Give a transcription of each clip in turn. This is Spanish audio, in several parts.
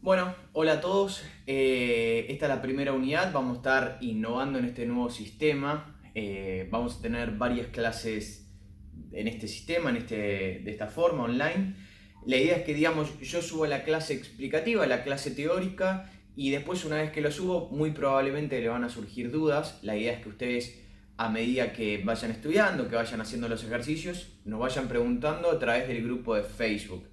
Bueno, hola a todos. Esta es la primera unidad. Vamos a estar innovando en este nuevo sistema. Vamos a tener varias clases en este sistema, de esta forma, online. La idea es que, digamos, yo subo la clase explicativa, la clase teórica, y después, una vez que lo subo, muy probablemente le van a surgir dudas. La idea es que ustedes, a medida que vayan estudiando, que vayan haciendo los ejercicios, nos vayan preguntando a través del grupo de Facebook.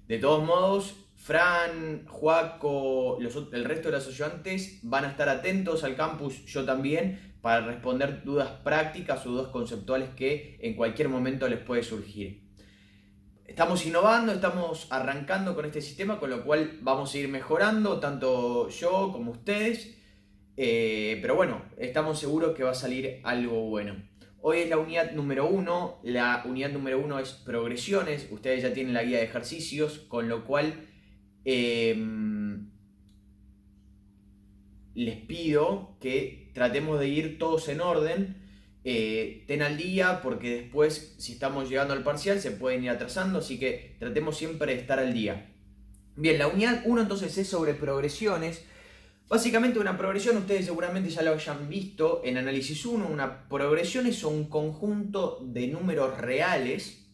De todos modos, Fran, Joaco, el resto de los ayudantes van a estar atentos al campus, yo también, para responder dudas prácticas o dudas conceptuales que en cualquier momento les puede surgir. Estamos innovando, estamos arrancando con este sistema, con lo cual vamos a ir mejorando, tanto yo como ustedes. Pero bueno, estamos seguros que va a salir algo bueno. Hoy es la unidad número 1. La unidad número 1 es progresiones. Ustedes ya tienen la guía de ejercicios, con lo cual eh, les pido que tratemos de ir todos en orden. Ten al día, porque después, si estamos llegando al parcial, se pueden ir atrasando. Así que tratemos siempre de estar al día. Bien, la unidad 1 entonces es sobre progresiones. Básicamente una progresión, ustedes seguramente ya lo hayan visto en análisis 1, una progresión es un conjunto de números reales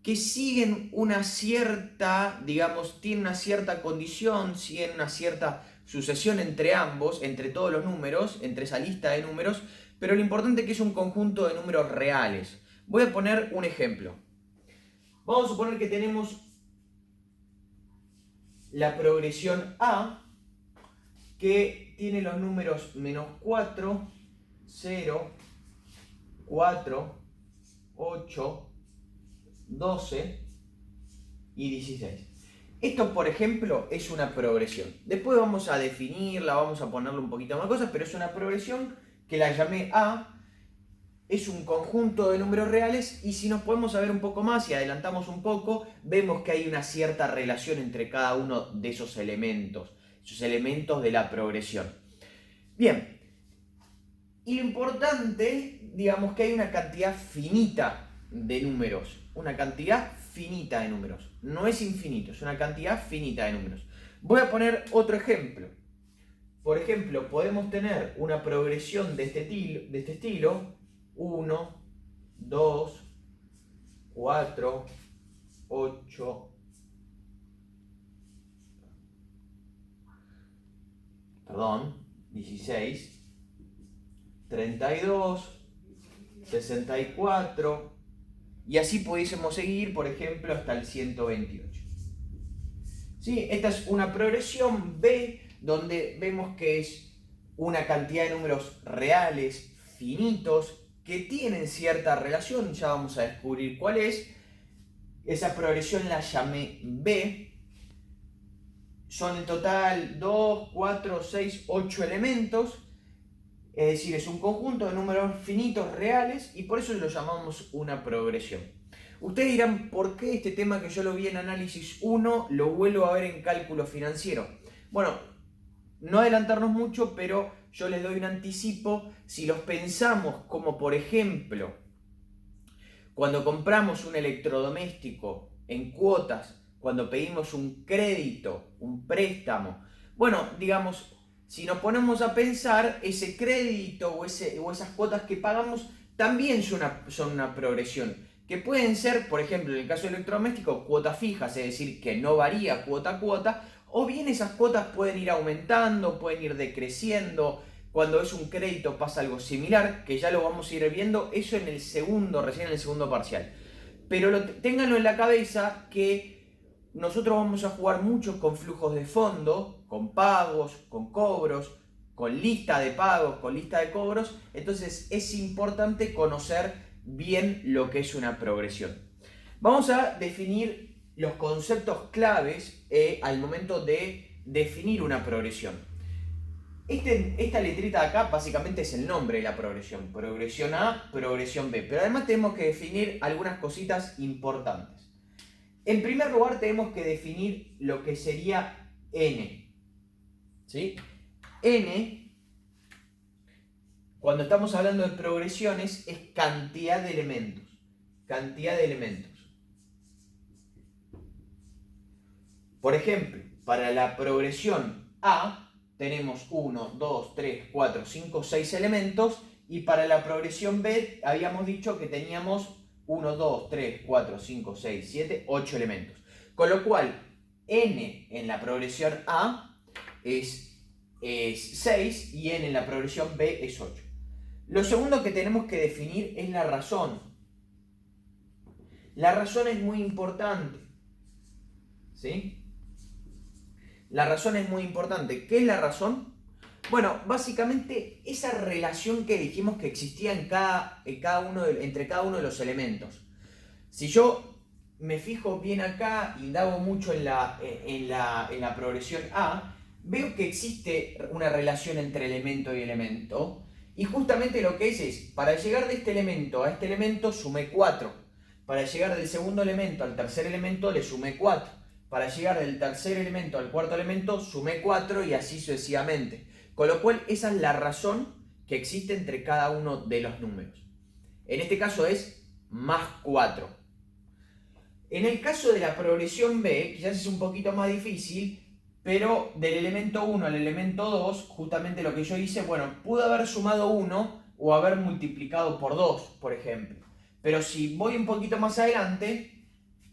que siguen una cierta, digamos, tienen una cierta condición, siguen una cierta sucesión entre ambos, entre todos los números, entre esa lista de números, pero lo importante es que es un conjunto de números reales. Voy a poner un ejemplo. Vamos a suponer que tenemos la progresión A, que tiene los números menos 4, 0, 4, 8, 12 y 16. Esto, por ejemplo, es una progresión. Después vamos a definirla, vamos a ponerle un poquito más cosas, pero es una progresión que la llamé A. Es un conjunto de números reales, y si nos podemos saber un poco más y adelantamos un poco, vemos que hay una cierta relación entre cada uno de esos elementos de la progresión. Bien, y lo importante, digamos, que hay una cantidad finita de números. Una cantidad finita de números. No es infinito, es una cantidad finita de números. Voy a poner otro ejemplo. Por ejemplo, podemos tener una progresión de este estilo. 1, 2, 4, 8, perdón, 16, 32, 64, y así pudiésemos seguir, por ejemplo, hasta el 128. ¿Sí? Esta es una progresión B, donde vemos que es una cantidad de números reales, finitos, que tienen cierta relación. Ya vamos a descubrir cuál es. Esa progresión la llamé B. Son en total 2, 4, 6, 8 elementos. Es decir, es un conjunto de números finitos reales, y por eso lo llamamos una progresión. Ustedes dirán, ¿por qué este tema que yo lo vi en análisis 1 lo vuelvo a ver en cálculo financiero? Bueno, no adelantarnos mucho, pero yo les doy un anticipo. Si los pensamos como, por ejemplo, cuando compramos un electrodoméstico en cuotas, cuando pedimos un crédito, un préstamo, bueno, digamos, si nos ponemos a pensar, ese crédito o esas cuotas que pagamos también son una progresión, que pueden ser, por ejemplo, en el caso del electrodoméstico, cuotas fijas, es decir, que no varía cuota a cuota, o bien esas cuotas pueden ir aumentando, pueden ir decreciendo. Cuando es un crédito pasa algo similar, que ya lo vamos a ir viendo, eso recién en el segundo parcial. Pero ténganlo en la cabeza que nosotros vamos a jugar mucho con flujos de fondo, con pagos, con cobros, con lista de pagos, con lista de cobros. Entonces es importante conocer bien lo que es una progresión. Vamos a definir los conceptos claves al momento de definir una progresión. Esta letrita de acá básicamente es el nombre de la progresión. Progresión A, progresión B. Pero además tenemos que definir algunas cositas importantes. En primer lugar, tenemos que definir lo que sería N. ¿Sí? N, cuando estamos hablando de progresiones, es cantidad de elementos. Cantidad de elementos. Por ejemplo, para la progresión A tenemos 1, 2, 3, 4, 5, 6 elementos, y para la progresión B habíamos dicho que teníamos 1, 2, 3, 4, 5, 6, 7, 8 elementos. Con lo cual, n en la progresión A es 6 y n en la progresión B es 8. Lo segundo que tenemos que definir es la razón. La razón es muy importante. ¿Sí? La razón es muy importante. ¿Qué es la razón? Bueno, básicamente esa relación que dijimos que existía entre cada uno de los elementos. Si yo me fijo bien acá, indago mucho en la progresión A, veo que existe una relación entre elemento y elemento, y justamente lo que es, para llegar de este elemento a este elemento sumé 4, para llegar del segundo elemento al tercer elemento le sumé 4, para llegar del tercer elemento al cuarto elemento sumé 4 y así sucesivamente. Con lo cual esa es la razón que existe entre cada uno de los números. En este caso es más 4. En el caso de la progresión B, quizás es un poquito más difícil, pero del elemento 1 al elemento 2, justamente lo que yo hice, bueno, pude haber sumado 1 o haber multiplicado por 2, por ejemplo. Pero si voy un poquito más adelante,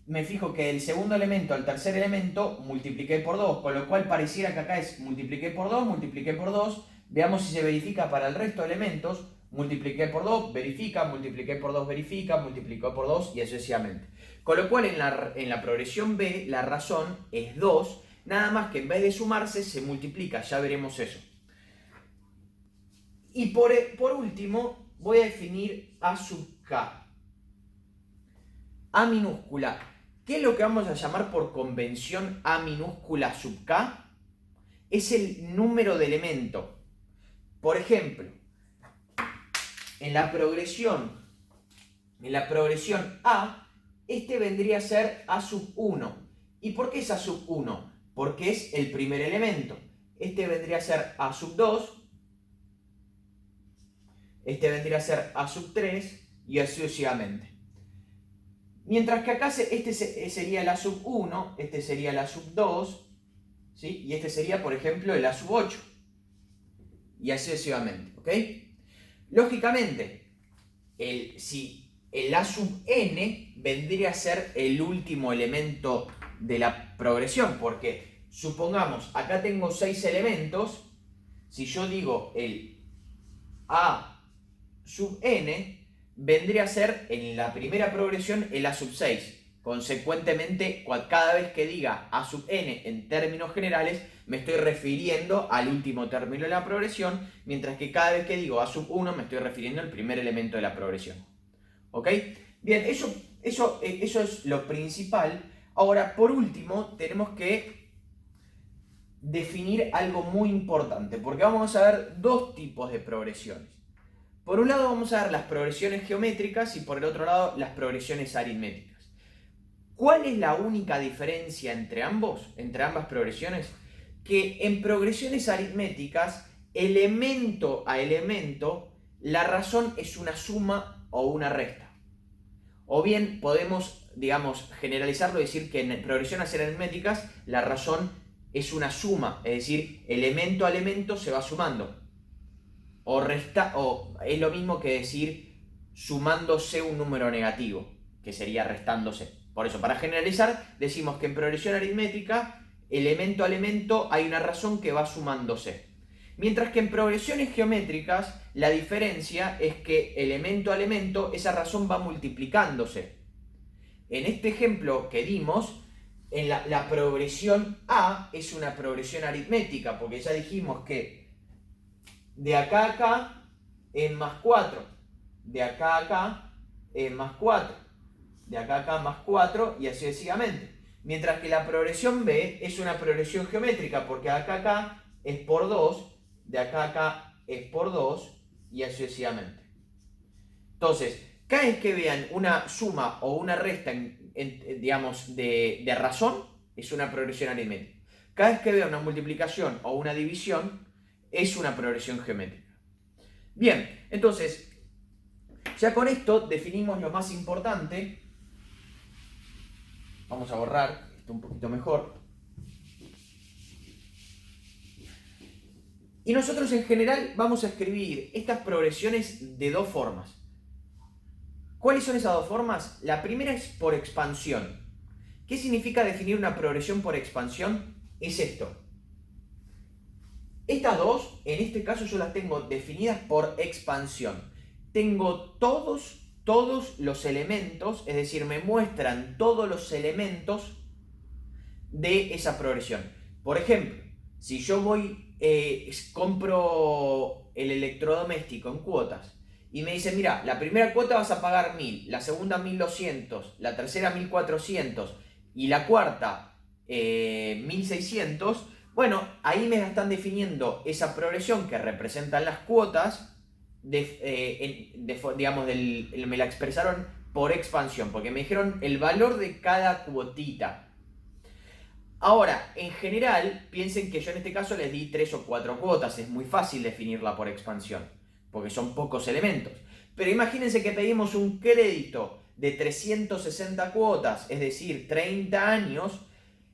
me fijo que del segundo elemento al tercer elemento multipliqué por 2, con lo cual pareciera que acá es multipliqué por 2, multipliqué por 2, veamos si se verifica para el resto de elementos, multipliqué por 2, verifica, multipliqué por 2, verifica, multiplicó por 2 y así sucesivamente. Con lo cual en la progresión B la razón es 2, nada más que en vez de sumarse se multiplica, ya veremos eso. Y por último voy a definir A sub K. A minúscula. ¿Qué es lo que vamos a llamar por convención A minúscula sub K? Es el número de elemento. Por ejemplo, en la progresión A, este vendría a ser A sub 1. ¿Y por qué es A sub 1? Porque es el primer elemento. Este vendría a ser A sub 2. Este vendría a ser A sub 3 y así sucesivamente. Mientras que acá este sería el A sub 1, este sería el A sub 2, ¿sí? Y este sería, por ejemplo, el A sub 8. Y así sucesivamente, ¿ok? Lógicamente, si el A sub n vendría a ser el último elemento de la progresión, porque supongamos, acá tengo 6 elementos, si yo digo el A sub n, vendría a ser en la primera progresión el A sub 6. Consecuentemente, cada vez que diga A sub n en términos generales, me estoy refiriendo al último término de la progresión, mientras que cada vez que digo A sub 1 me estoy refiriendo al primer elemento de la progresión. ¿Ok? Bien, eso es lo principal. Ahora, por último, tenemos que definir algo muy importante, porque vamos a ver dos tipos de progresiones. Por un lado vamos a ver las progresiones geométricas y por el otro lado las progresiones aritméticas. ¿Cuál es la única diferencia entre ambas progresiones? Que en progresiones aritméticas, elemento a elemento, la razón es una suma o una resta. O bien podemos, digamos, generalizarlo y decir que en progresiones aritméticas la razón es una suma, es decir, elemento a elemento se va sumando. O es lo mismo que decir sumándose un número negativo, que sería restándose. Por eso, para generalizar, decimos que en progresión aritmética, elemento a elemento, hay una razón que va sumándose. Mientras que en progresiones geométricas, la diferencia es que elemento a elemento, esa razón va multiplicándose. En este ejemplo que dimos, en la progresión A es una progresión aritmética, porque ya dijimos que de acá a acá es más 4, de acá a acá es más 4, de acá a acá más 4 y así sucesivamente. Mientras que la progresión B es una progresión geométrica porque de acá a acá es por 2, de acá a acá es por 2 y así sucesivamente. Entonces, cada vez que vean una suma o una resta digamos, de razón, es una progresión aritmética. Cada vez que vean una multiplicación o una división, es una progresión geométrica. Bien, entonces, ya con esto definimos lo más importante. Vamos a borrar esto un poquito mejor. Y nosotros en general vamos a escribir estas progresiones de dos formas. ¿Cuáles son esas dos formas? La primera es por expansión. ¿Qué significa definir una progresión por expansión? Es esto. Estas dos, en este caso yo las tengo definidas por expansión. Tengo todos los elementos, es decir, me muestran todos los elementos de esa progresión. Por ejemplo, si yo compro el electrodoméstico en cuotas y me dicen, mira, la primera cuota vas a pagar 1000, la segunda 1200, la tercera 1400 y la cuarta 1600, bueno, ahí me están definiendo esa progresión que representan las cuotas, digamos, me la expresaron por expansión, porque me dijeron el valor de cada cuotita. Ahora, en general, piensen que yo en este caso les di 3 o 4 cuotas, es muy fácil definirla por expansión, porque son pocos elementos. Pero imagínense que pedimos un crédito de 360 cuotas, es decir, 30 años,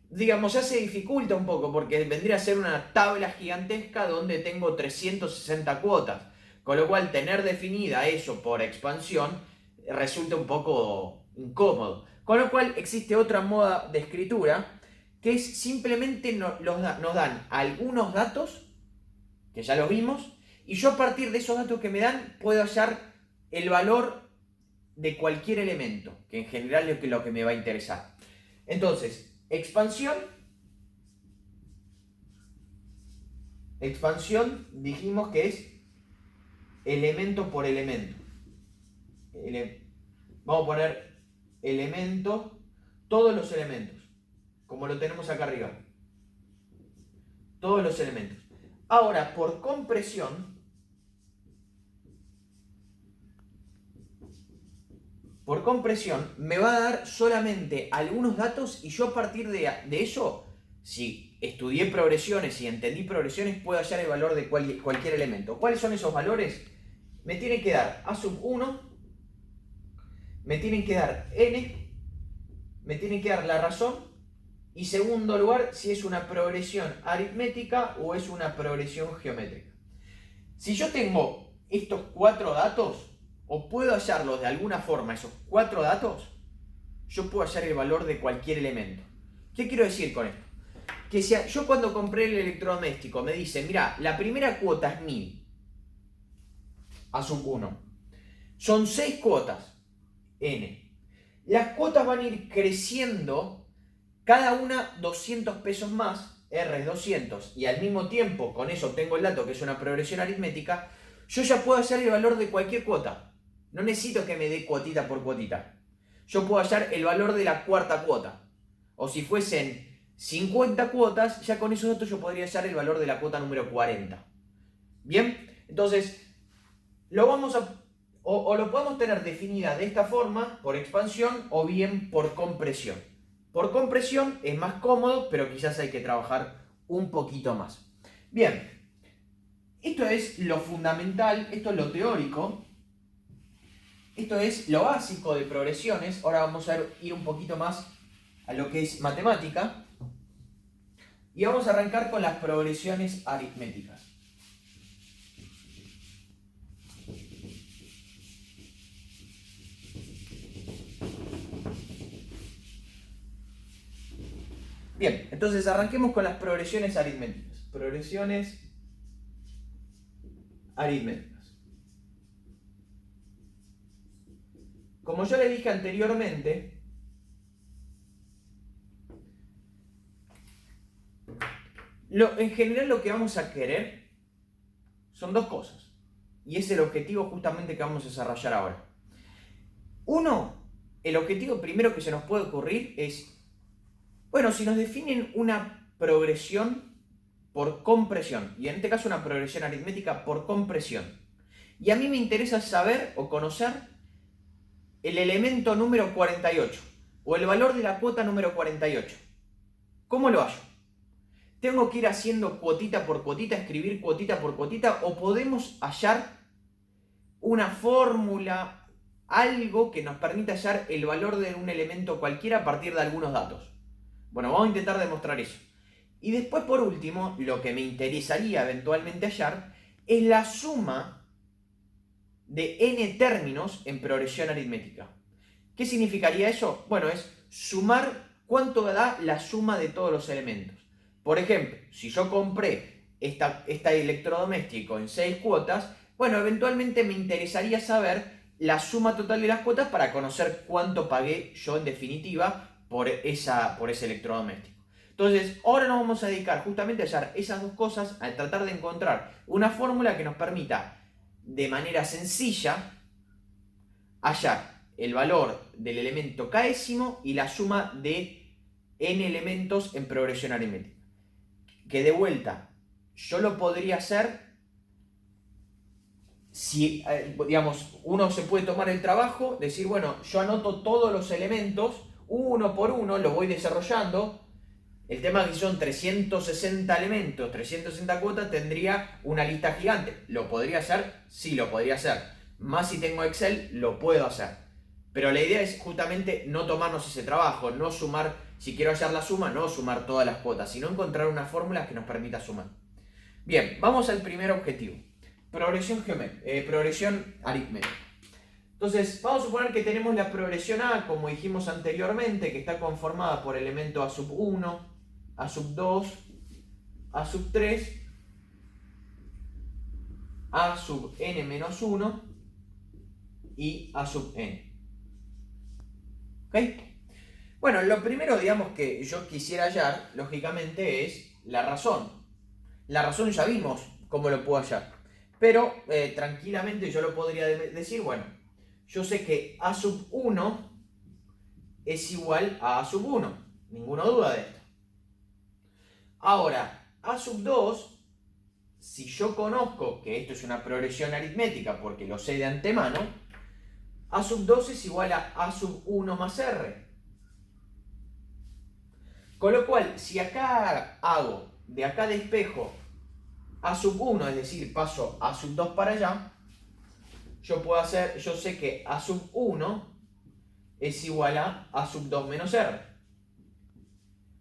digamos, ya se dificulta un poco, porque vendría a ser una tabla gigantesca donde tengo 360 cuotas, con lo cual tener definida eso por expansión resulta un poco incómodo. Con lo cual existe otra moda de escritura, que es simplemente nos dan algunos datos, que ya los vimos, y yo a partir de esos datos que me dan puedo hallar el valor de cualquier elemento, que en general es lo que me va a interesar. Entonces, expansión dijimos que es elemento por elemento. Vamos a poner elemento, todos los elementos, como lo tenemos acá arriba. Todos los elementos. Ahora, por compresión, me va a dar solamente algunos datos y yo a partir de eso, si estudié progresiones y entendí progresiones, puedo hallar el valor de cualquier elemento. ¿Cuáles son esos valores? Me tienen que dar A sub 1, me tienen que dar N, me tienen que dar la razón, y segundo lugar, si es una progresión aritmética o es una progresión geométrica. Si yo tengo estos 4 datos, o puedo hallarlos de alguna forma, esos 4 datos, yo puedo hallar el valor de cualquier elemento. ¿Qué quiero decir con esto? Que si yo cuando compré el electrodoméstico me dicen, mira, la primera cuota es 1000, A sub 1. Son 6 cuotas, N. Las cuotas van a ir creciendo, cada una 200 pesos más, R es 200, y al mismo tiempo, con eso obtengo el dato que es una progresión aritmética, yo ya puedo hallar el valor de cualquier cuota. No necesito que me dé cuotita por cuotita. Yo puedo hallar el valor de la cuarta cuota. O si fuesen 50 cuotas, ya con esos datos yo podría hallar el valor de la cuota número 40. ¿Bien? Entonces, lo podemos tener definida de esta forma, por expansión, o bien por compresión. Por compresión es más cómodo, pero quizás hay que trabajar un poquito más. Bien, esto es lo fundamental, esto es lo teórico, esto es lo básico de progresiones. Ahora vamos a ir un poquito más a lo que es matemática y vamos a arrancar con las progresiones aritméticas. Bien, entonces arranquemos con las progresiones aritméticas. Progresiones aritméticas. Como yo le dije anteriormente, en general lo que vamos a querer son dos cosas. Y es el objetivo justamente que vamos a desarrollar ahora. Uno, el objetivo primero que se nos puede ocurrir es, bueno, si nos definen una progresión por compresión, y en este caso una progresión aritmética por compresión, y a mí me interesa saber o conocer el elemento número 48, o el valor de la cuota número 48. ¿Cómo lo hallo? ¿Tengo que ir haciendo cuotita por cuotita, escribir cuotita por cuotita, o podemos hallar una fórmula, algo que nos permita hallar el valor de un elemento cualquiera a partir de algunos datos? Bueno, vamos a intentar demostrar eso. Y después, por último, lo que me interesaría eventualmente hallar es la suma de n términos en progresión aritmética. ¿Qué significaría eso? Bueno, es sumar cuánto da la suma de todos los elementos. Por ejemplo, si yo compré esta electrodoméstico en 6 cuotas, bueno, eventualmente me interesaría saber la suma total de las cuotas para conocer cuánto pagué yo en definitiva por ese electrodoméstico. Entonces, ahora nos vamos a dedicar justamente a hallar esas dos cosas, a tratar de encontrar una fórmula que nos permita de manera sencilla hallar el valor del elemento késimo y la suma de n elementos en progresión aritmética. Que de vuelta, yo lo podría hacer si, digamos, uno se puede tomar el trabajo, decir, bueno, yo anoto todos los elementos, uno por uno, lo voy desarrollando. El tema es que son 360 elementos, 360 cuotas, tendría una lista gigante. ¿Lo podría hacer? Sí, lo podría hacer. Más si tengo Excel, lo puedo hacer. Pero la idea es justamente no tomarnos ese trabajo, no sumar, si quiero hallar la suma, no sumar todas las cuotas, sino encontrar una fórmula que nos permita sumar. Bien, vamos al primer objetivo. Progresión aritmética. Entonces, vamos a suponer que tenemos la progresión A, como dijimos anteriormente, que está conformada por elemento A sub 1, A sub 2, A sub 3, A sub n menos 1 y A sub n. ¿Ok? Bueno, lo primero, digamos, que yo quisiera hallar, lógicamente, es la razón. La razón ya vimos cómo lo puedo hallar. Pero, tranquilamente yo lo podría decir, bueno, yo sé que A sub 1 es igual a A sub 1. Ninguna duda de esto. Ahora, A sub 2, si yo conozco que esto es una progresión aritmética porque lo sé de antemano, A sub 2 es igual a A sub 1 más R. Con lo cual, si acá hago, de acá despejo A sub 1, es decir, paso A sub 2 para allá, yo sé que A sub 1 es igual a A sub 2 menos R.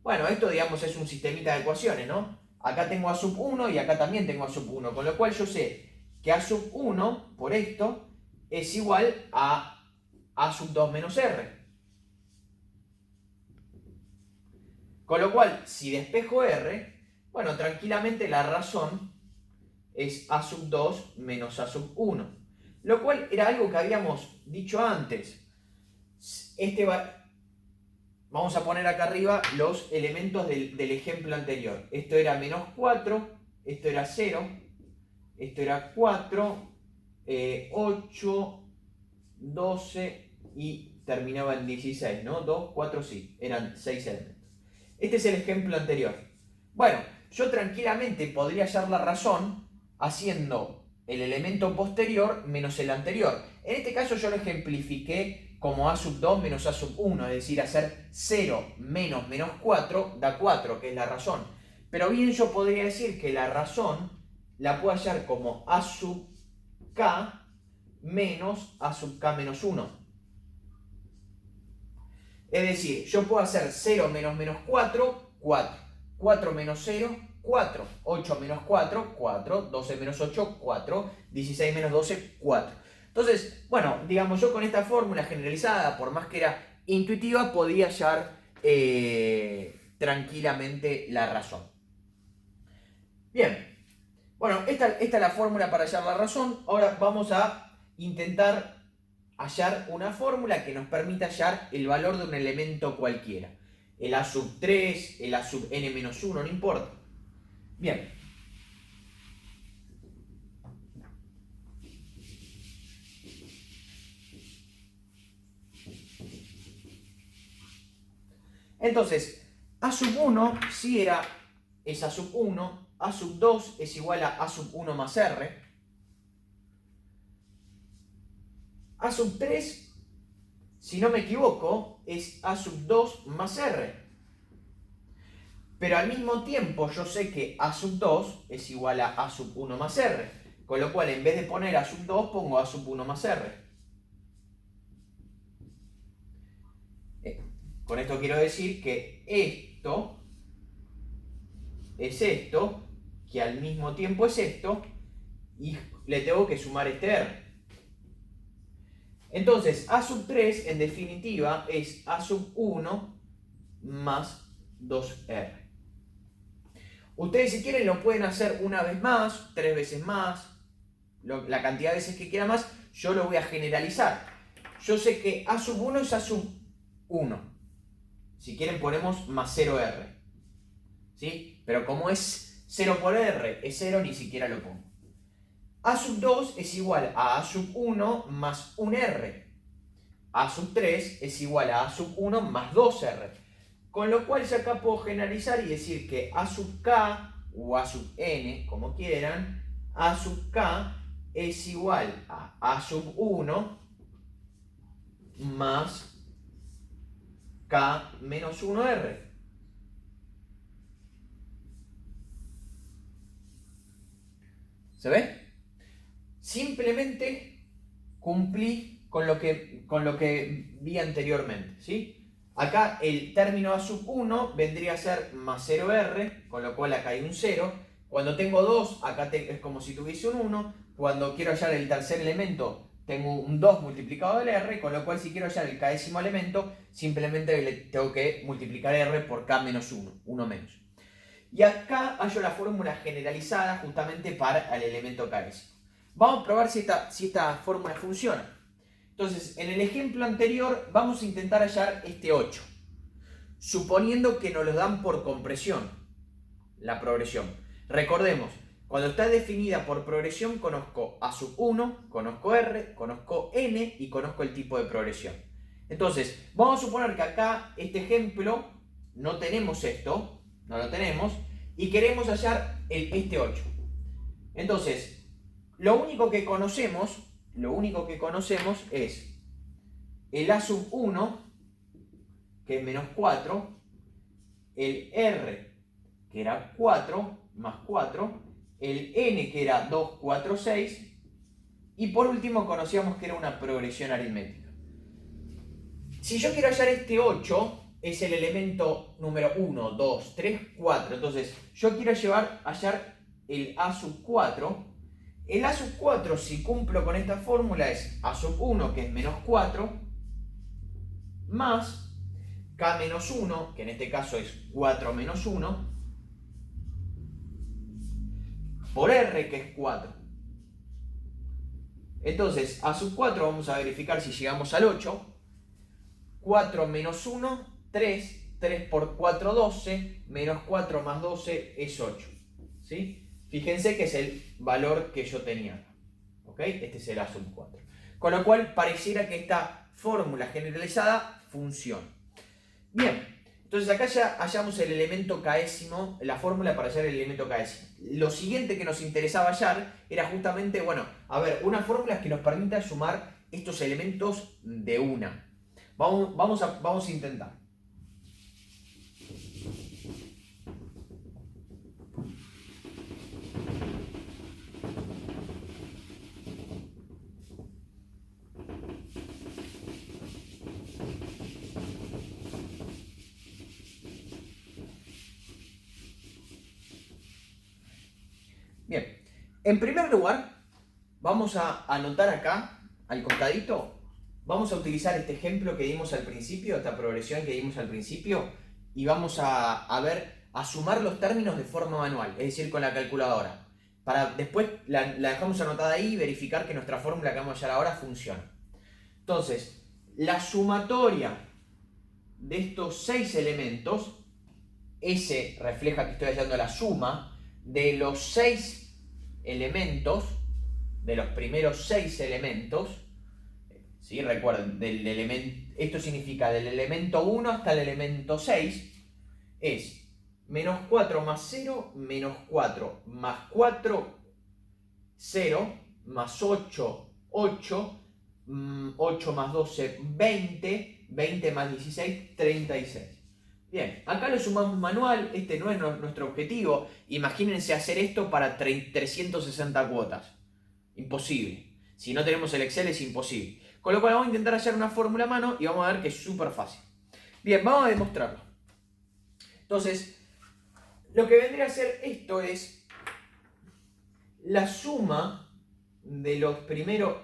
Bueno, esto, digamos, es un sistemita de ecuaciones, ¿no? Acá tengo A sub 1 y acá también tengo A sub 1, con lo cual yo sé que A sub 1, por esto, es igual a A sub 2 menos R. Con lo cual, si despejo R, bueno, tranquilamente la razón es A sub 2 menos A sub 1. Lo cual era algo que habíamos dicho antes. Vamos a poner acá arriba los elementos del ejemplo anterior. Esto era menos 4, esto era 0, esto era 4, 8, 12 y terminaba en 16, ¿no? 2, 4, sí, eran 6 elementos. Este es el ejemplo anterior. Bueno, yo tranquilamente podría hallar la razón haciendo el elemento posterior menos el anterior. En este caso yo lo ejemplifiqué como A sub 2 menos A sub 1, es decir, hacer 0 menos menos 4 da 4, que es la razón. Pero bien yo podría decir que la razón la puedo hallar como A sub k menos A sub k menos 1. Es decir, yo puedo hacer 0 menos menos 4, 4. 4 menos 0, 4. 8 menos 4, 4. 12 menos 8, 4. 16 menos 12, 4. Entonces, bueno, digamos, yo con esta fórmula generalizada, por más que era intuitiva, podía hallar tranquilamente la razón. Bien, bueno, esta es la fórmula para hallar la razón. Ahora vamos a intentar hallar una fórmula que nos permita hallar el valor de un elemento cualquiera. El A sub 3, el A sub n menos 1, no importa. Bien. Entonces, A sub 1 sí es A sub 1, A sub 2 es igual a A sub 1 más R. A sub 3, si no me equivoco, es A sub 2 más R. Pero al mismo tiempo yo sé que A sub 2 es igual a A sub 1 más R. Con lo cual, en vez de poner A sub 2, pongo A sub 1 más R. Con esto quiero decir que esto es esto, que al mismo tiempo es esto, y le tengo que sumar este R. Entonces, A sub 3 en definitiva es A sub 1 más 2R. Ustedes si quieren lo pueden hacer una vez más, 3 veces más, la cantidad de veces que quieran más. Yo lo voy a generalizar. Yo sé que A sub 1 es A sub 1. Si quieren ponemos más 0R. ¿Sí? Pero como es 0 por R, es 0, ni siquiera lo pongo. A sub 2 es igual a A sub 1 más 1R. A sub 3 es igual a A sub 1 más 2R. Con lo cual ya acá puedo generalizar y decir que A sub K o A sub N, como quieran, A sub K es igual a A sub 1 más K menos 1R. ¿Se ve? Simplemente cumplí con lo que vi anteriormente, ¿sí? Acá el término A sub 1 vendría a ser más 0R, con lo cual acá hay un 0. Cuando tengo 2, acá es como si tuviese un 1. Cuando quiero hallar el tercer elemento, tengo un 2 multiplicado del R, con lo cual si quiero hallar el k'ésimo elemento, simplemente le tengo que multiplicar R por K menos 1, 1 menos. Y acá hallo la fórmula generalizada justamente para el elemento k'ésimo. Vamos a probar si esta fórmula funciona. Entonces, en el ejemplo anterior vamos a intentar hallar este 8, suponiendo que nos lo dan por compresión, la progresión. Recordemos, cuando está definida por progresión conozco A sub 1, conozco R, conozco N y conozco el tipo de progresión. Entonces, vamos a suponer que acá, este ejemplo, no tenemos esto, no lo tenemos, y queremos hallar este 8. Entonces, lo único que conocemos es el A sub 1, que es menos 4, el R, que era 4, más 4, el N, que era 2, 4, 6, y por último conocíamos que era una progresión aritmética. Si yo quiero hallar este 8, es el elemento número 1, 2, 3, 4, entonces yo quiero hallar el A sub 4. El A sub 4, si cumplo con esta fórmula, es A sub 1, que es menos 4, más K menos 1, que en este caso es 4 menos 1, por R, que es 4. Entonces, A sub 4, vamos a verificar si llegamos al 8. 4 menos 1, 3. 3 por 4, 12. Menos 4 más 12 es 8. ¿Sí? Fíjense que es el valor que yo tenía. ¿Ok? Este es el A sub 4. Con lo cual, pareciera que esta fórmula generalizada funciona. Bien, entonces acá ya hallamos el elemento k'ésimo, la fórmula para hallar el elemento k'ésimo. Lo siguiente que nos interesaba hallar era justamente, bueno, a ver, una fórmula que nos permita sumar estos elementos de una. Vamos a intentar. Bien, en primer lugar, vamos a anotar acá, al costadito, vamos a utilizar este ejemplo que dimos al principio, esta progresión que dimos al principio, y vamos a sumar los términos de forma manual, es decir, con la calculadora. Para después la dejamos anotada ahí y verificar que nuestra fórmula que vamos a hallar ahora funciona. Entonces, la sumatoria de estos 6 elementos, S refleja que estoy hallando la suma de los 6 elementos, de los primeros 6 elementos, ¿sí? Recuerden, esto significa del elemento 1 hasta el elemento 6, es menos 4 más 0, menos 4 más 4, 0, más 8, 8, 8 más 12, 20, 20 más 16, 36. Bien, acá lo sumamos manual, este no es nuestro objetivo. Imagínense hacer esto para 360 cuotas. Imposible. Si no tenemos el Excel es imposible. Con lo cual vamos a intentar hacer una fórmula a mano y vamos a ver que es súper fácil. Bien, vamos a demostrarlo. Entonces, lo que vendría a ser esto es la suma de los primeros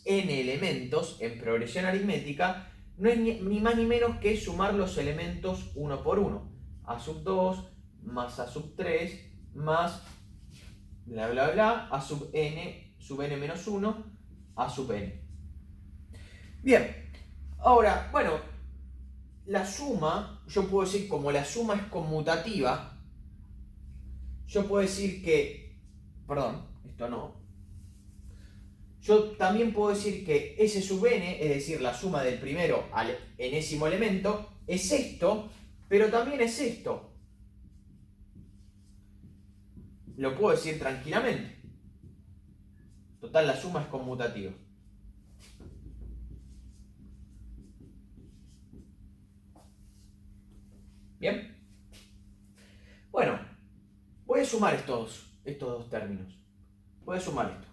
n elementos en progresión aritmética, no es ni más ni menos que sumar los elementos uno por uno. A sub 2 más a sub 3 más bla bla bla a sub n menos 1 a sub n. Bien, ahora, bueno, la suma, yo puedo decir, como la suma es conmutativa, yo puedo decir que, perdón, esto no. Yo también puedo decir que S sub n, es decir, la suma del primero al enésimo elemento, es esto, pero también es esto. Lo puedo decir tranquilamente. Total, la suma es conmutativa. ¿Bien? Bueno, voy a sumar estos dos términos. Voy a sumar esto.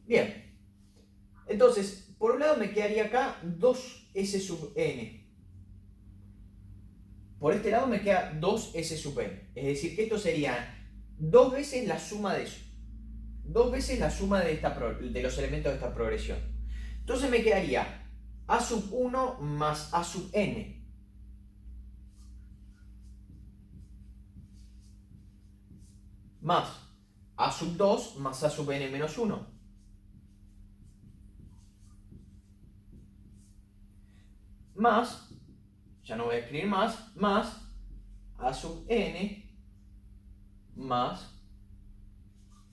Bien. Entonces, por un lado me quedaría acá 2S sub n. Por este lado me queda 2S sub n. Es decir, que esto sería 2 veces la suma de eso. 2 veces la suma de los elementos de esta progresión. Entonces me quedaría A sub 1 más A sub n. Más A sub 2 más A sub n menos 1. Más, ya no voy a escribir más A sub n más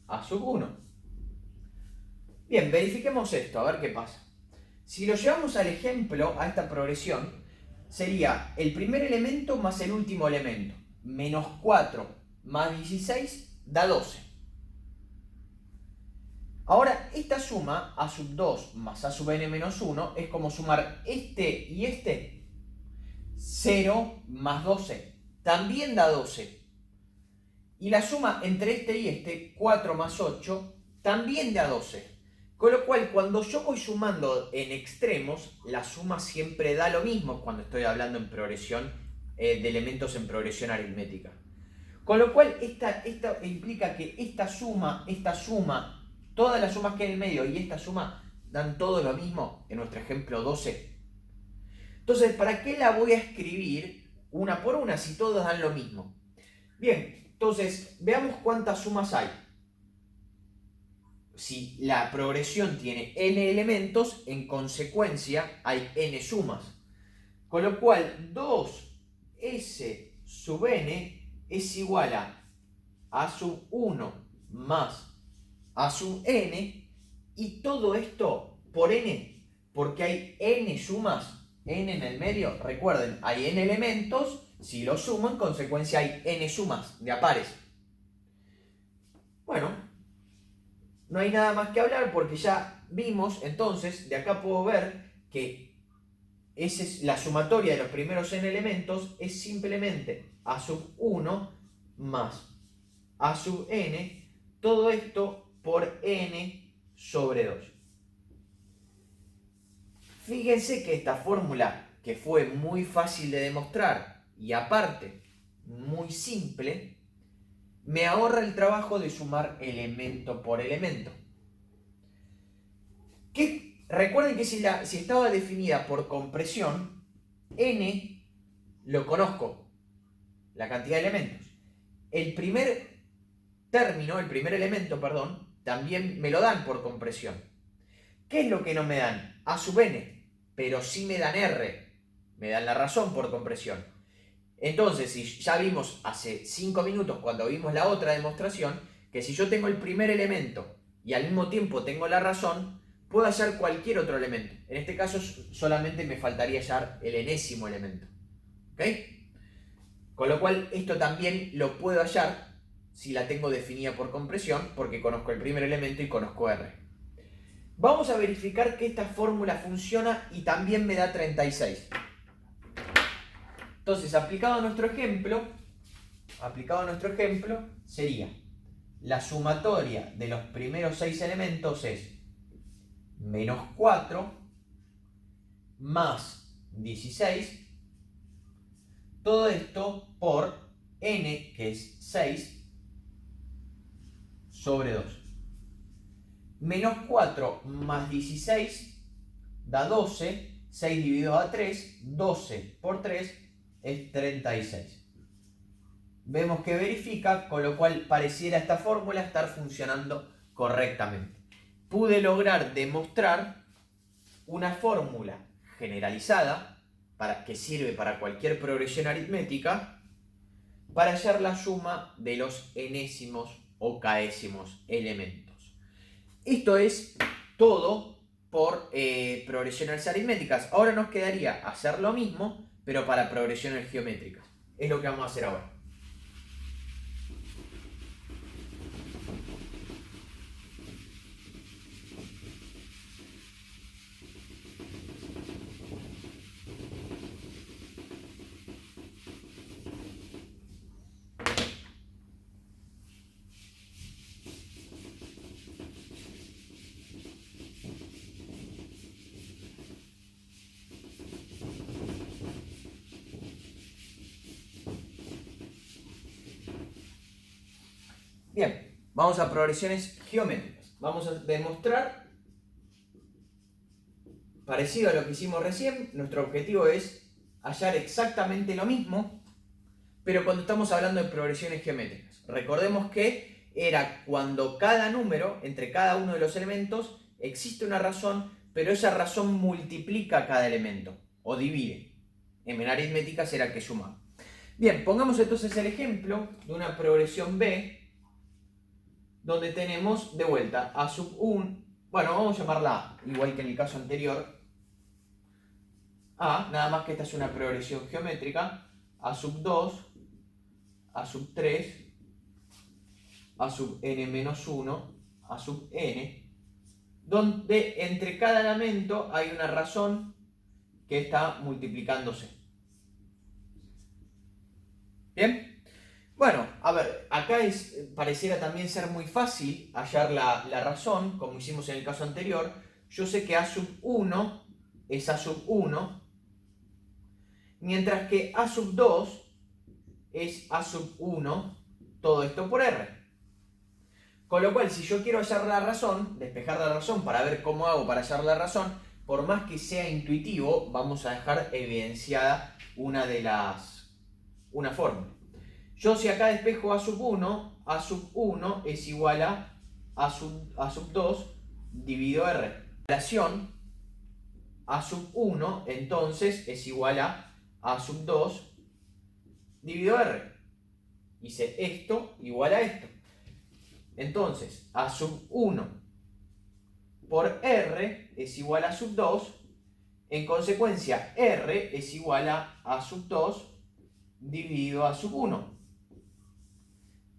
A sub 1. Bien, verifiquemos esto, a ver qué pasa. Si lo llevamos al ejemplo, a esta progresión, sería el primer elemento más el último elemento. Menos 4 más 16 da 12. Ahora, esta suma, A sub 2 más A sub n menos 1, es como sumar este y este. 0 más 12, también da 12. Y la suma entre este y este, 4 más 8, también da 12. Con lo cual, cuando yo voy sumando en extremos, la suma siempre da lo mismo cuando estoy hablando en progresión, de elementos en progresión aritmética. Con lo cual, esta implica que esta suma, todas las sumas que hay en el medio y esta suma dan todo lo mismo en nuestro ejemplo 12. Entonces, ¿para qué la voy a escribir una por una si todas dan lo mismo? Bien, entonces, veamos cuántas sumas hay. Si la progresión tiene n elementos, en consecuencia hay n sumas. Con lo cual, 2s sub n es igual a sub 1 más a sub n, y todo esto por n, porque hay n sumas, n en el medio. Recuerden, hay n elementos, si los sumo, en consecuencia hay n sumas de a pares. Bueno, no hay nada más que hablar porque ya vimos, entonces, de acá puedo ver que esa es la sumatoria de los primeros n elementos, es simplemente a sub 1 más a sub n, todo esto por n sobre 2. Fíjense que esta fórmula, que fue muy fácil de demostrar y aparte muy simple, me ahorra el trabajo de sumar elemento por elemento. Recuerden que si estaba definida por compresión, n lo conozco, la cantidad de elementos. El primer elemento, también me lo dan por compresión. ¿Qué es lo que no me dan? A sub n, pero sí me dan r, me dan la razón por compresión. Entonces, si ya vimos hace 5 minutos cuando vimos la otra demostración, que si yo tengo el primer elemento y al mismo tiempo tengo la razón, puedo hallar cualquier otro elemento. En este caso solamente me faltaría hallar el enésimo elemento. ¿Ok? Con lo cual esto también lo puedo hallar si la tengo definida por compresión, porque conozco el primer elemento y conozco R. Vamos a verificar que esta fórmula funciona y también me da 36. Entonces, aplicado a nuestro ejemplo, sería la sumatoria de los primeros 6 elementos es menos 4 más 16. Todo esto por n, que es 6, sobre 2. Menos 4 más 16 da 12. 6 dividido a 3, 12 por 3 es 36. Vemos que verifica, con lo cual pareciera esta fórmula estar funcionando correctamente. Pude lograr demostrar una fórmula generalizada que sirve para cualquier progresión aritmética para hallar la suma de los enésimos o k'ésimos elementos. Esto es todo por progresiones aritméticas. Ahora nos quedaría hacer lo mismo, pero para progresiones geométricas. Es lo que vamos a hacer ahora. Bien, vamos a progresiones geométricas. Vamos a demostrar, parecido a lo que hicimos recién, nuestro objetivo es hallar exactamente lo mismo, pero cuando estamos hablando de progresiones geométricas. Recordemos que era cuando cada número, entre cada uno de los elementos, existe una razón, pero esa razón multiplica cada elemento, o divide. En aritmética será que suma. Bien, pongamos entonces el ejemplo de una progresión B, donde tenemos de vuelta a sub 1, bueno, vamos a llamarla A, igual que en el caso anterior, A, nada más que esta es una progresión geométrica, A sub 2, A sub 3, A sub n menos 1, A sub n, donde entre cada elemento hay una razón que está multiplicándose. ¿Bien? Bueno, a ver, acá pareciera también ser muy fácil hallar la razón, como hicimos en el caso anterior. Yo sé que A sub 1 es A sub 1, mientras que A sub 2 es A sub 1, todo esto por R. Con lo cual, si yo quiero hallar la razón, despejar la razón para ver cómo hago para hallar la razón, por más que sea intuitivo, vamos a dejar evidenciada una fórmula. Yo si acá despejo A sub 1 es igual a A sub 2 dividido R. La relación A sub 1 entonces es igual a A sub 2 dividido R. Hice esto igual a esto. Entonces A sub 1 por R es igual a A sub 2. En consecuencia, R es igual a A sub 2 dividido A sub 1.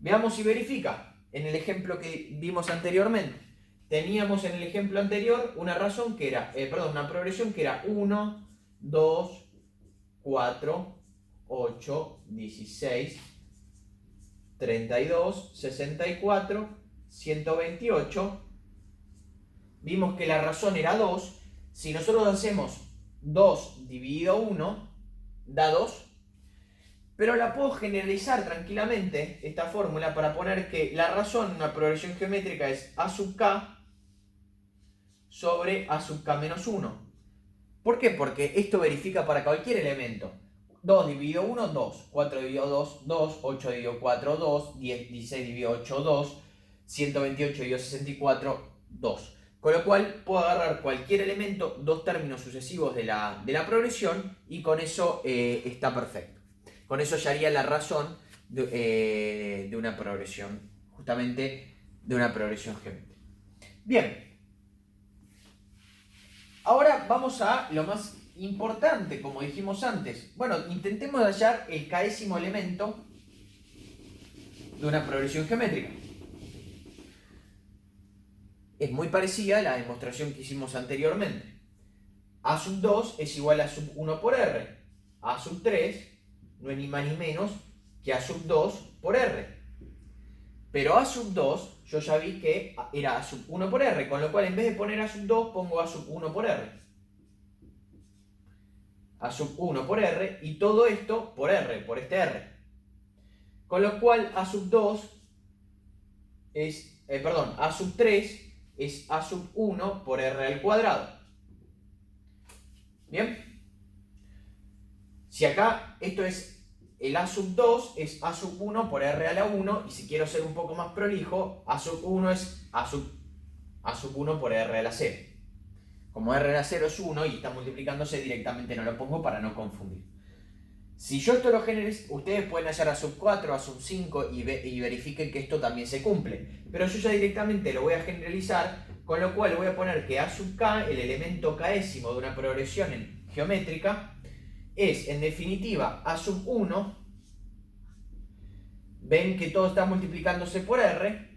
Veamos si verifica. En el ejemplo que vimos anteriormente, teníamos en el ejemplo anterior una razón que era, una progresión que era 1, 2, 4, 8, 16, 32, 64, 128. Vimos que la razón era 2. Si nosotros hacemos 2 dividido 1, da 2. Pero la puedo generalizar tranquilamente, esta fórmula, para poner que la razón en una progresión geométrica es A sub k sobre A sub k menos 1. ¿Por qué? Porque esto verifica para cualquier elemento. 2 dividido 1, 2. 4 dividido 2, 2. 8 dividido 4, 2. 16 dividido 8, 2. 128 dividido 64, 2. Con lo cual puedo agarrar cualquier elemento, dos términos sucesivos de la progresión, y con eso está perfecto. Con eso ya haría la razón de una progresión, justamente de una progresión geométrica. Bien, ahora vamos a lo más importante, como dijimos antes. Bueno, intentemos hallar el k'ésimo elemento de una progresión geométrica. Es muy parecida a la demostración que hicimos anteriormente. A sub 2 es igual a sub 1 por R. A sub 3 no es ni más ni menos que A sub 2 por R. Pero A sub 2 yo ya vi que era A sub 1 por R, con lo cual en vez de poner A sub 2 pongo A sub 1 por R. A sub 1 por R, y todo esto por R, por este R. Con lo cual A sub 2 es, A sub 3 es A sub 1 por R al cuadrado. ¿Bien? Si acá esto es el A sub 2 es A sub 1 por R a la 1, y si quiero ser un poco más prolijo, A sub 1 es A sub 1 por R a la 0. Como R a la 0 es 1 y está multiplicándose, directamente no lo pongo para no confundir. Si yo esto lo generizo, ustedes pueden hallar A sub 4, A sub 5 y verifiquen que esto también se cumple. Pero yo ya directamente lo voy a generalizar, con lo cual voy a poner que A sub k, el elemento késimo de una progresión geométrica, es en definitiva A sub 1. Ven que todo está multiplicándose por R,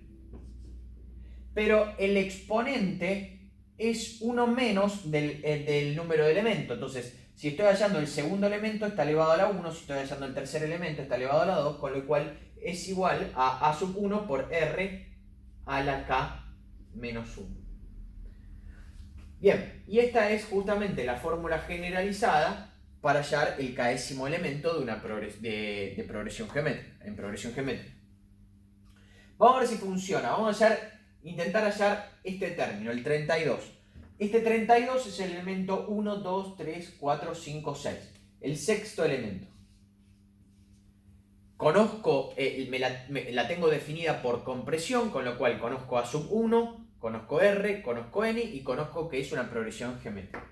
pero el exponente es 1 menos del número de elementos. Entonces, si estoy hallando el segundo elemento, está elevado a la 1. Si estoy hallando el tercer elemento, está elevado a la 2. Con lo cual es igual a sub 1 por R a la k menos 1. Bien, y esta es justamente la fórmula generalizada para hallar el késimo elemento de una progresión geométrica, en progresión geométrica. Vamos a ver si funciona. Vamos a intentar hallar este término, el 32. Este 32 es el elemento 1, 2, 3, 4, 5, 6. El sexto elemento. Conozco, la tengo definida por compresión, con lo cual conozco A sub 1, conozco R, conozco N y conozco que es una progresión geométrica.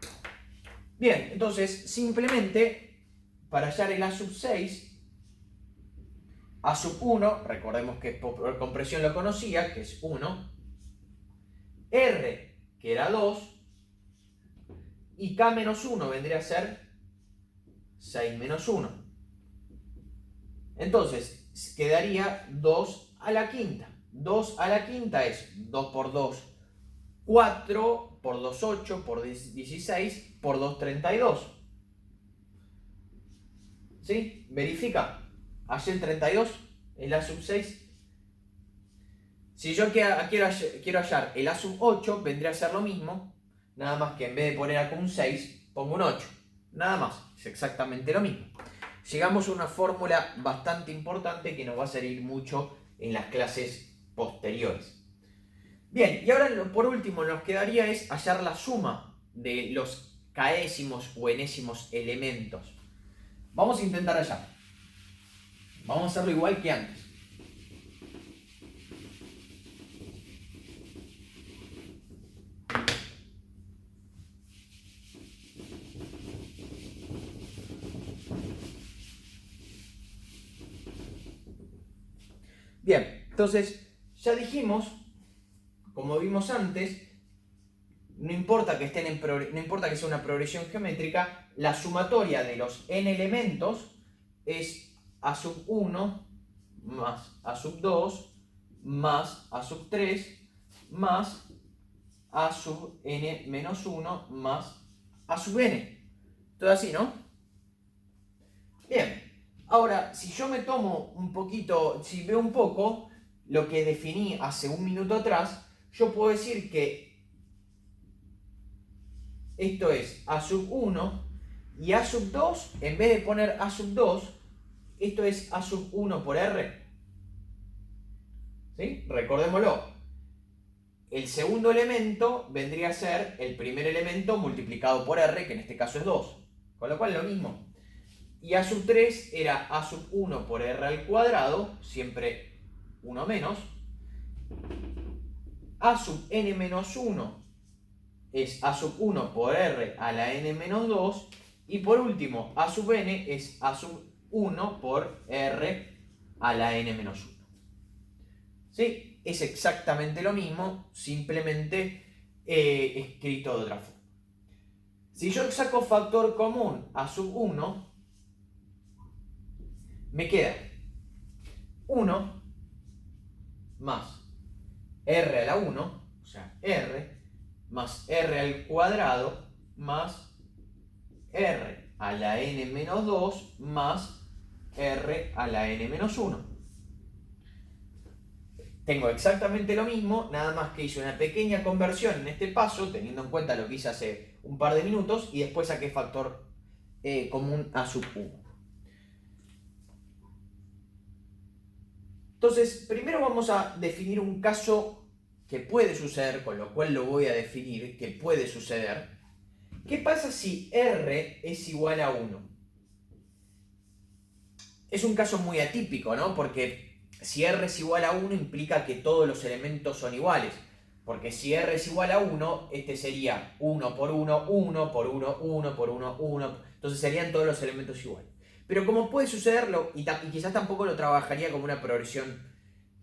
Bien, entonces simplemente para hallar el A sub 6, A sub 1, recordemos que por compresión lo conocía, que es 1, R, que era 2, y K menos 1 vendría a ser 6 menos 1. Entonces quedaría 2 a la quinta. 2 a la quinta es 2 por 2, 4, por 2, 8, por 16, por 2, 32. ¿Sí? Verifica. Hallé el 32, el A sub 6. Si yo quiero hallar el A sub 8, vendría a ser lo mismo. Nada más que en vez de poner acá un 6, pongo un 8. Nada más. Es exactamente lo mismo. Llegamos a una fórmula bastante importante que nos va a servir mucho en las clases posteriores. Bien, y ahora por último nos quedaría es hallar la suma de los késimos o enésimos elementos. Vamos a intentar hallar. Vamos a hacerlo igual que antes. Bien, entonces ya dijimos, como vimos antes, no importa que sea una progresión geométrica, la sumatoria de los n elementos es A sub 1 más A sub 2 más A sub 3 más A sub n menos 1 más A sub n. Todo así, ¿no? Bien. Ahora, si yo me tomo un poquito, si veo un poco lo que definí hace un minuto atrás, yo puedo decir que esto es A sub 1 y A sub 2, en vez de poner A sub 2, esto es A sub 1 por R. ¿Sí? Recordémoslo. El segundo elemento vendría a ser el primer elemento multiplicado por R, que en este caso es 2. Con lo cual lo mismo. Y A sub 3 era A sub 1 por R al cuadrado, siempre 1 menos. A sub n menos 1 es A sub 1 por R a la n menos 2. Y por último, A sub n es A sub 1 por R a la n menos 1. ¿Sí? Es exactamente lo mismo, simplemente escrito de otra forma. Si yo saco factor común A sub 1, me queda 1 más R a la 1, o sea, R, más R al cuadrado, más R a la n menos 2, más R a la n menos 1. Tengo exactamente lo mismo, nada más que hice una pequeña conversión en este paso, teniendo en cuenta lo que hice hace un par de minutos, y después saqué factor como un A sub 1. Entonces, primero vamos a definir un caso que puede suceder, con lo cual lo voy a definir, que puede suceder. ¿Qué pasa si R es igual a 1? Es un caso muy atípico, ¿no? Porque si R es igual a 1 implica que todos los elementos son iguales. Porque si R es igual a 1, este sería 1 por 1, 1 por 1, 1 por 1, 1. Entonces serían todos los elementos iguales. Pero como puede sucederlo, y quizás tampoco lo trabajaría como una progresión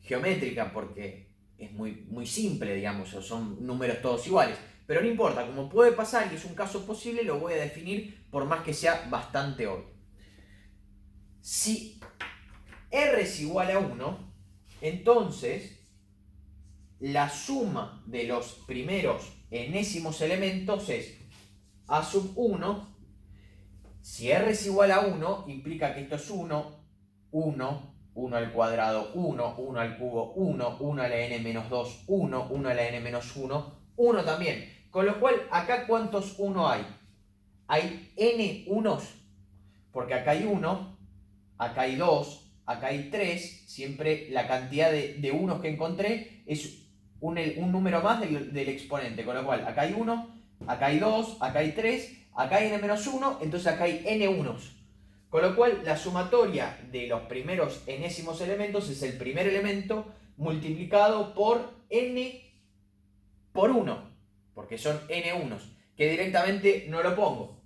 geométrica, porque es muy simple, digamos, o son números todos iguales. Pero no importa, como puede pasar y es un caso posible, lo voy a definir por más que sea bastante obvio. Si R es igual a 1, entonces la suma de los primeros enésimos elementos es A sub 1. Si R es igual a 1, implica que esto es 1, 1, 1 al cuadrado, 1, 1 al cubo, 1, 1 a la n menos 2, 1, 1 a la n menos 1, 1 también. Con lo cual, acá ¿cuántos 1 hay? Hay n unos, porque acá hay 1, acá hay 2, acá hay 3, siempre la cantidad de unos que encontré es un número más del exponente, con lo cual acá hay 1, acá hay 2, acá hay 3, acá hay n-1, entonces acá hay n unos. Con lo cual la sumatoria de los primeros enésimos elementos es el primer elemento multiplicado por n por 1, porque son n unos, que directamente no lo pongo.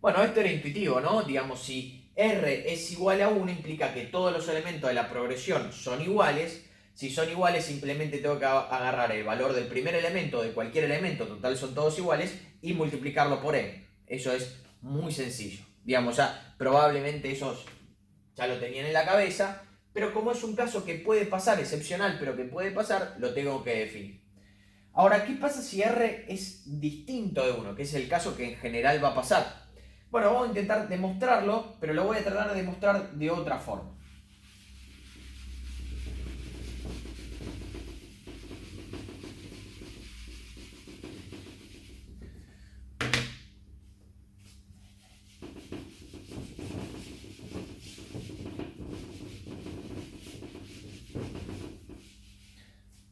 Bueno, esto era intuitivo, ¿no? Digamos, si R es igual a 1 implica que todos los elementos de la progresión son iguales. Si son iguales, simplemente tengo que agarrar el valor del primer elemento, de cualquier elemento, total son todos iguales, y multiplicarlo por n. Eso es muy sencillo. Digamos, ya probablemente esos ya lo tenían en la cabeza, pero como es un caso que puede pasar, excepcional, pero que puede pasar, lo tengo que definir. Ahora, ¿qué pasa si R es distinto de 1? Que es el caso que en general va a pasar. Bueno, vamos a intentar demostrarlo, pero lo voy a tratar de demostrar de otra forma.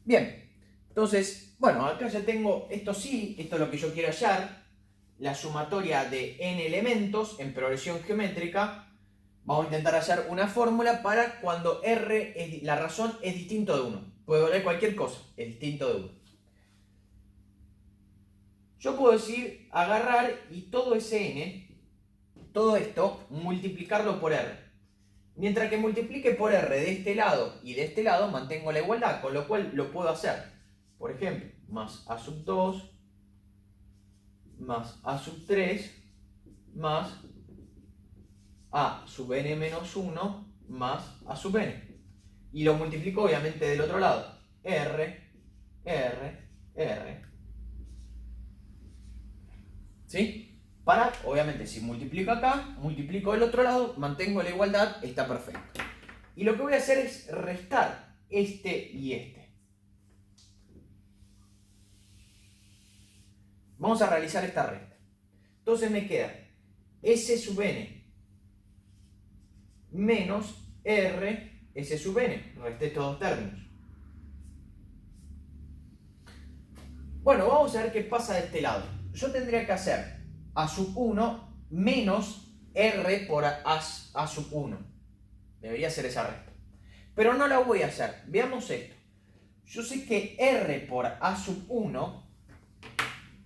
Bien, entonces, bueno, acá ya tengo esto sí, esto es lo que yo quiero hallar, la sumatoria de n elementos en progresión geométrica. Vamos a intentar hallar una fórmula para cuando R, la razón es distinto de 1. Puede valer cualquier cosa, es distinto de 1. Yo puedo decir, agarrar y todo ese n, todo esto, multiplicarlo por R. Mientras que multiplique por R de este lado y de este lado, mantengo la igualdad, con lo cual lo puedo hacer. Por ejemplo, más A sub 2, más A sub 3, más A sub n menos 1, más A sub n. Y lo multiplico obviamente del otro lado. R, R, R. ¿Sí? Para, obviamente, si multiplico acá, multiplico del otro lado, mantengo la igualdad, está perfecto. Y lo que voy a hacer es restar este y este. Vamos a realizar esta resta. Entonces me queda S sub n menos R S sub n. Resté estos dos términos. Bueno, vamos a ver qué pasa de este lado. Yo tendría que hacer A sub 1 menos R por A sub 1. Debería ser esa resta. Pero no la voy a hacer. Veamos esto. Yo sé que R por A sub 1,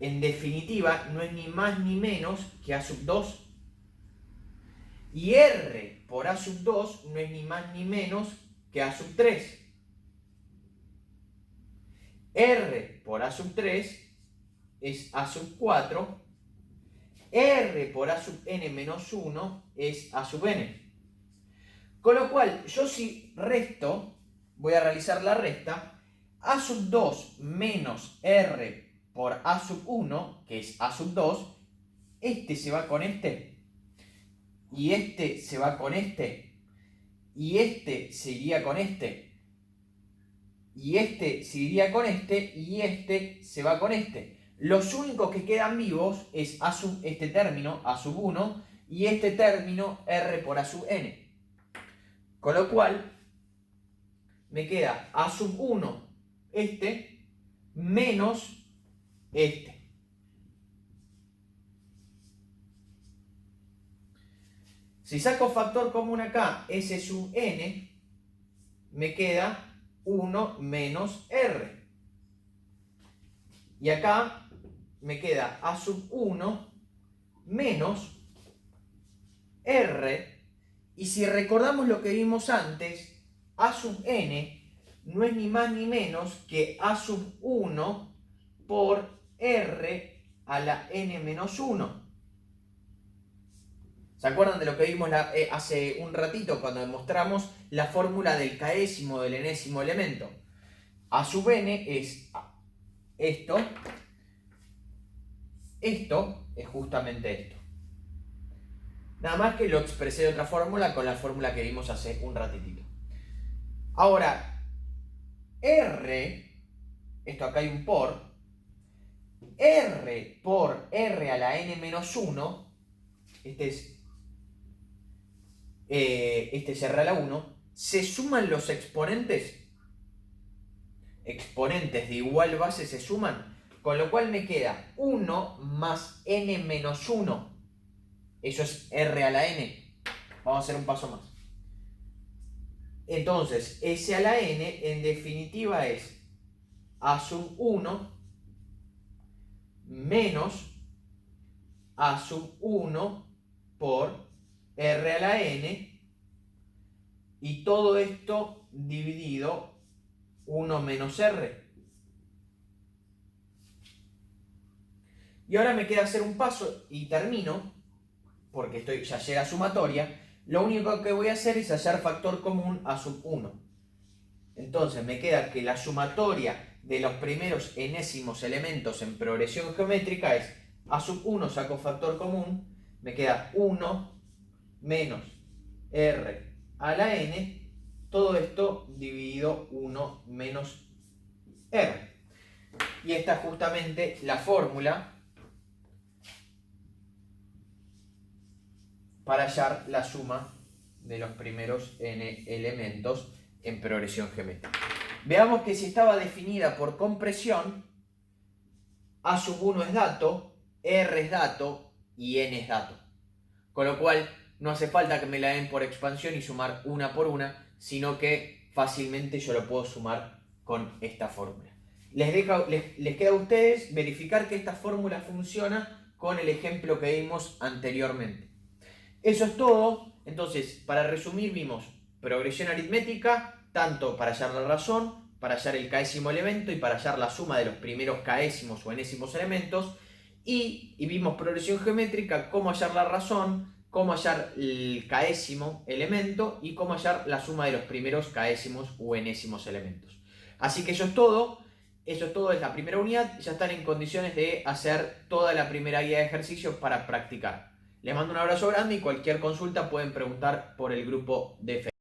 en definitiva, no es ni más ni menos que A sub 2. Y R por A sub 2 no es ni más ni menos que A sub 3. R por A sub 3 es A sub 4. R por A sub n menos 1 es A sub n. Con lo cual, yo si resto, voy a realizar la resta, A sub 2 menos R por A sub 1, que es A sub 2, este se va con este, y este se va con este, y este se iría con este, y este se iría con este, y este se va con este. Los únicos que quedan vivos es este término, A sub 1, y este término R por A sub n. Con lo cual, me queda A sub 1, este, menos este. Si saco factor común acá, S sub n, me queda 1 menos R. Y acá me queda A sub 1 menos R. Y si recordamos lo que vimos antes, A sub n no es ni más ni menos que A sub 1 por R a la n menos 1. ¿Se acuerdan de lo que vimos hace un ratito cuando demostramos la fórmula del késimo del enésimo elemento? A sub n es esto. Esto es justamente esto. Nada más que lo expresé de otra fórmula con la fórmula que vimos hace un ratitito. Ahora, R, esto acá hay un por, R por R a la n menos 1, este es R a la 1, se suman los exponentes de igual base se suman, con lo cual me queda 1 más n menos 1. Eso es R a la n. Vamos a hacer un paso más. Entonces, S a la n en definitiva es A sub 1 menos A sub 1 por R a la n, y todo esto dividido 1 menos R. Y ahora me queda hacer un paso y termino, porque ya llega sumatoria. Lo único que voy a hacer es hallar factor común A sub 1. Entonces me queda que la sumatoria de los primeros enésimos elementos en progresión geométrica es A sub 1, saco factor común, me queda 1 menos R a la n, todo esto dividido 1 menos R. Y esta es justamente la fórmula para hallar la suma de los primeros n elementos en progresión geométrica. Veamos que si estaba definida por compresión, A sub 1 es dato, R es dato y n es dato. Con lo cual no hace falta que me la den por expansión y sumar una por una, sino que fácilmente yo lo puedo sumar con esta fórmula. Les queda a ustedes verificar que esta fórmula funciona con el ejemplo que vimos anteriormente. Eso es todo. Entonces, para resumir, vimos progresión aritmética, tanto para hallar la razón, para hallar el késimo elemento y para hallar la suma de los primeros késimos o enésimos elementos. Y vimos progresión geométrica, cómo hallar la razón, cómo hallar el késimo elemento y cómo hallar la suma de los primeros késimos o enésimos elementos. Así que eso es todo. Eso es todo, es la primera unidad. Ya están en condiciones de hacer toda la primera guía de ejercicios para practicar. Les mando un abrazo grande y cualquier consulta pueden preguntar por el grupo de Facebook.